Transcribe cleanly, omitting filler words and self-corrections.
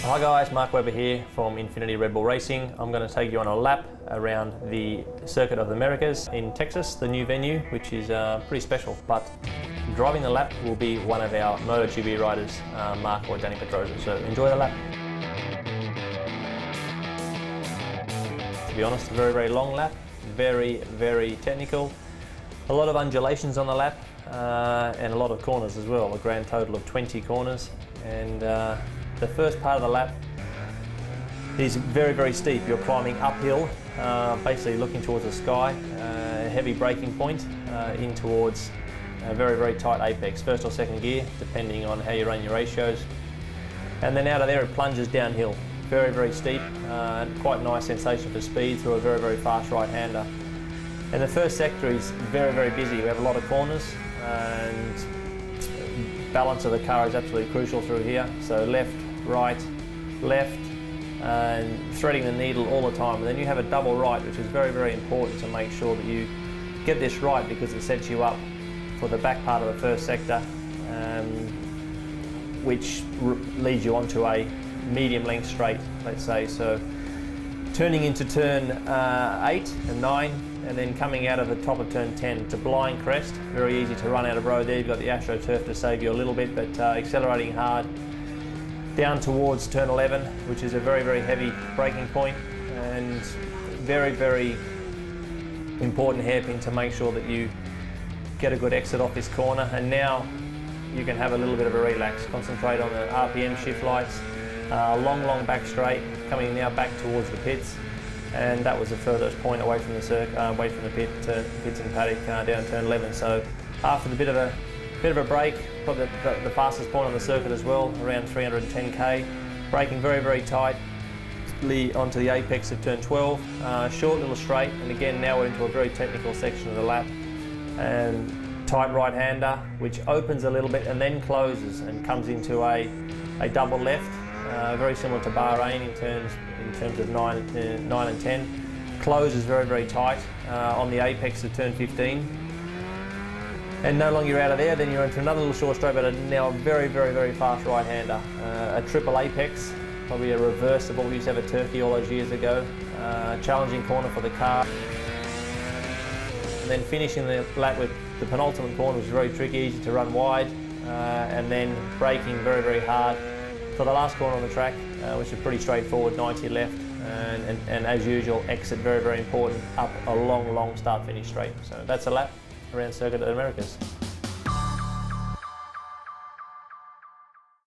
Hi guys, Mark Webber here from Infiniti Red Bull Racing. I'm going to take you on a lap around the Circuit of the Americas in Texas, the new venue, which is pretty special. But driving the lap will be one of our MotoGP riders, Mark or Danny Pedrosa. So enjoy the lap. To be honest, a very, very long lap, very, very technical. A lot of undulations on the lap and a lot of corners as well, a grand total of 20 corners. And the first part of the lap is very, very steep. You're climbing uphill, basically looking towards the sky, a heavy braking point in towards a very, very tight apex, first or second gear, depending on how you run your ratios. And then out of there it plunges downhill, very, very steep, quite nice sensation for speed through a very, very fast right-hander. And the first sector is very, very busy. We have a lot of corners and balance of the car is absolutely crucial through here. So left, right, left, and threading the needle all the time. And then you have a double right, which is very, very important to make sure that you get this right, because it sets you up for the back part of the first sector, which leads you onto a medium length straight, let's say. So turning into turn 8 and 9, and then coming out of the top of turn 10. It's a blind crest, very easy to run out of road there. You've got the AstroTurf to save you a little bit, but accelerating hard down towards turn 11, which is a very, very heavy braking point, and very, very important hairpin to make sure that you get a good exit off this corner. And now you can have a little bit of a relax, concentrate on the RPM shift lights, long back straight, coming now back towards the pits. And that was the furthest point away from the circuit, away from the pits and paddock, down turn 11. So after the bit of a break, probably the fastest point on the circuit as well, around 310k, braking very, very tightly onto the apex of turn 12, short little straight, and again now we're into a very technical section of the lap, and tight right-hander, which opens a little bit and then closes and comes into a double left, very similar to Bahrain in terms of 9 and 10. Closes very, very tight on the apex of turn 15. And no longer you're out of there, then you're into another little short straight, but now a very, very, very fast right-hander. A triple apex, probably a reverse of what we used to have at Turkey all those years ago. Challenging corner for the car. And then finishing the lap with the penultimate corner was very tricky, easy to run wide, and then braking very, very hard for the last corner on the track, which is pretty straightforward, 90 left, and as usual, exit very, very important, up a long start-finish straight. So that's a lap around Circuit of the Americas.